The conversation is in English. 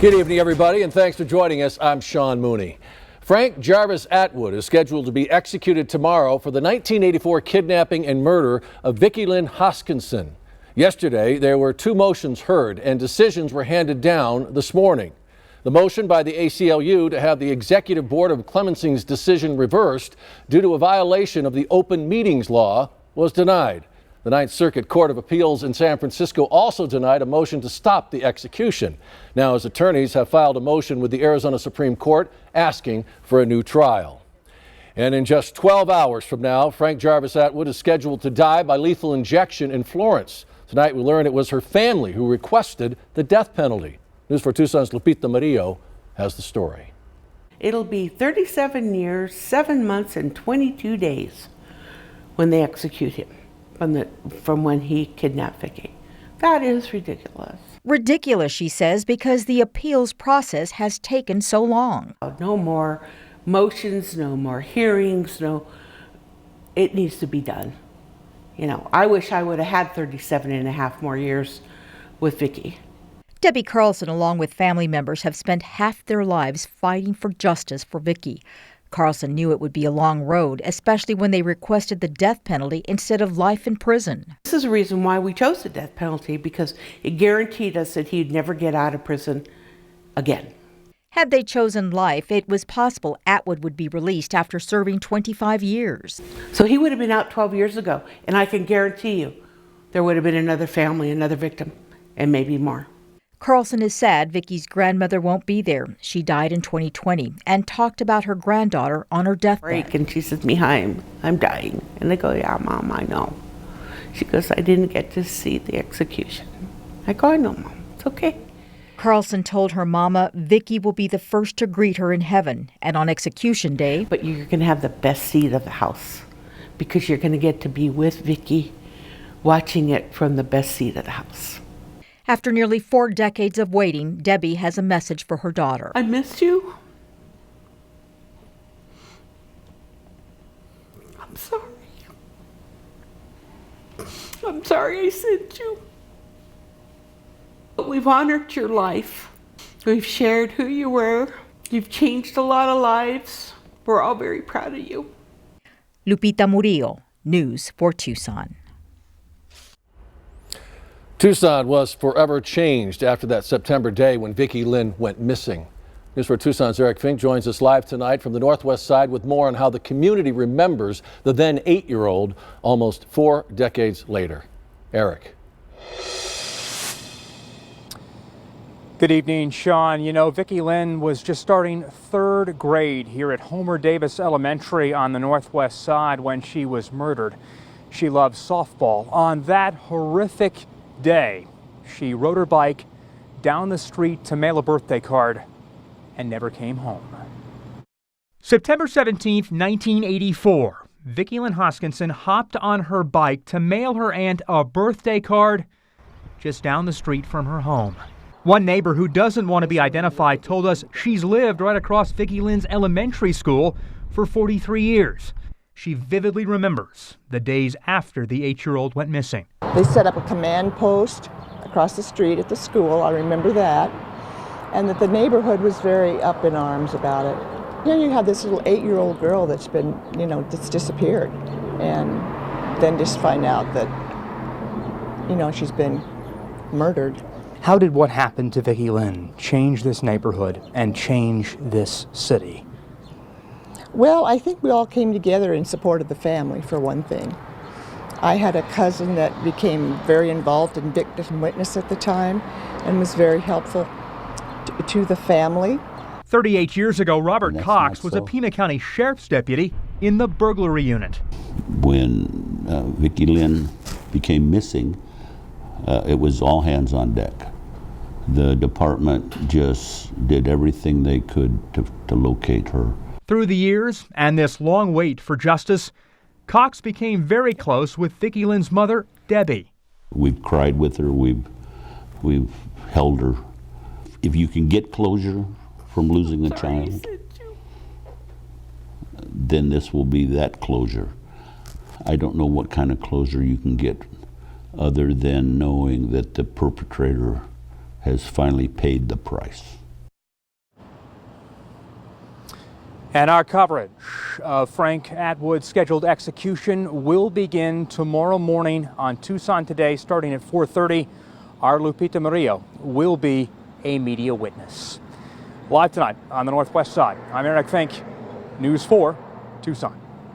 Good evening, everybody, and thanks for joining us. I'm Sean Mooney. Frank Jarvis Atwood is scheduled to be executed tomorrow for the 1984 kidnapping and murder of Vicki Lynn Hoskinson. Yesterday, there were two motions heard and decisions were handed down this morning. The motion by the ACLU to have the Executive Board of Clemency's decision reversed due to a violation of the Open Meetings Law was denied. The Ninth Circuit Court of Appeals in San Francisco also denied a motion to stop the execution. Now his attorneys have filed a motion with the Arizona Supreme Court asking for a new trial. And in just 12 hours from now, Frank Jarvis Atwood is scheduled to die by lethal injection in Florence. Tonight we learn it was her family who requested the death penalty. News 4 Tucson's Lupita Murillo has the story. It'll be 37 years, 7 months, and 22 days when they execute him from when he kidnapped Vicki. That is ridiculous. Ridiculous, she says, because the appeals process has taken so long. No more motions, no more hearings, it needs to be done. You know, I wish I would have had 37 and a half more years with Vicki. Debbie Carlson, along with family members, have spent half their lives fighting for justice for Vicki. Carlson knew it would be a long road, especially when they requested the death penalty instead of life in prison. This is the reason why we chose the death penalty, because it guaranteed us that he'd never get out of prison again. Had they chosen life, it was possible Atwood would be released after serving 25 years. So he would have been out 12 years ago, and I can guarantee you there would have been another family, another victim, and maybe more. Carlson is sad Vicki's grandmother won't be there. She died in 2020 and talked about her granddaughter on her deathbed. And she says, Mihaim, I'm dying. And I go, yeah, Mom, I know. She goes, I didn't get to see the execution. I go, I know, Mom, it's okay. Carlson told her mama Vicki will be the first to greet her in heaven and on execution day. But you're going to have the best seat of the house because you're going to get to be with Vicki watching it from the best seat of the house. After nearly 4 decades of waiting, Debbie has a message for her daughter. I missed you. I'm sorry. I'm sorry I sent you. But we've honored your life. We've shared who you were. You've changed a lot of lives. We're all very proud of you. Lupita Murillo, News 4 Tucson. Tucson was forever changed after that September day when Vicki Lynn went missing. News 4 Tucson's Eric Fink joins us live tonight from the Northwest Side with more on how the community remembers the then 8-year-old almost 4 decades later. Eric. Good evening, Sean. You know, Vicki Lynn was just starting 3rd grade here at Homer Davis Elementary on the Northwest Side when she was murdered. She loved softball. On that horrific day, she rode her bike down the street to mail a birthday card and never came home. September 17th, 1984, Vicki Lynn Hoskinson hopped on her bike to mail her aunt a birthday card just down the street from her home. One neighbor who doesn't want to be identified told us she's lived right across Vicki Lynn's elementary school for 43 years. She vividly remembers the days after the 8-year-old went missing. They set up a command post across the street at the school, I remember that, and that the neighborhood was very up in arms about it. You know, you have this little 8-year-old girl that's been, that's disappeared, and then just find out that, she's been murdered. How did what happened to Vicki Lynn change this neighborhood and change this city? Well, I think we all came together in support of the family, for one thing. I had a cousin that became very involved in victim witness at the time and was very helpful to the family. 38 years ago, Robert Cox was a Pima County Sheriff's deputy in the burglary unit. When Vicki Lynn became missing, it was all hands on deck. The department just did everything they could to locate her. Through the years and this long wait for justice, Cox became very close with Vicki Lynn's mother, Debbie. We've cried with her, we've held her. If you can get closure from losing a child, then this will be that closure. I don't know what kind of closure you can get other than knowing that the perpetrator has finally paid the price. And our coverage of Frank Atwood's scheduled execution will begin tomorrow morning on Tucson Today, starting at 4:30. Our Lupita Murillo will be a media witness. Live tonight on the Northwest Side, I'm Eric Fink, News 4, Tucson.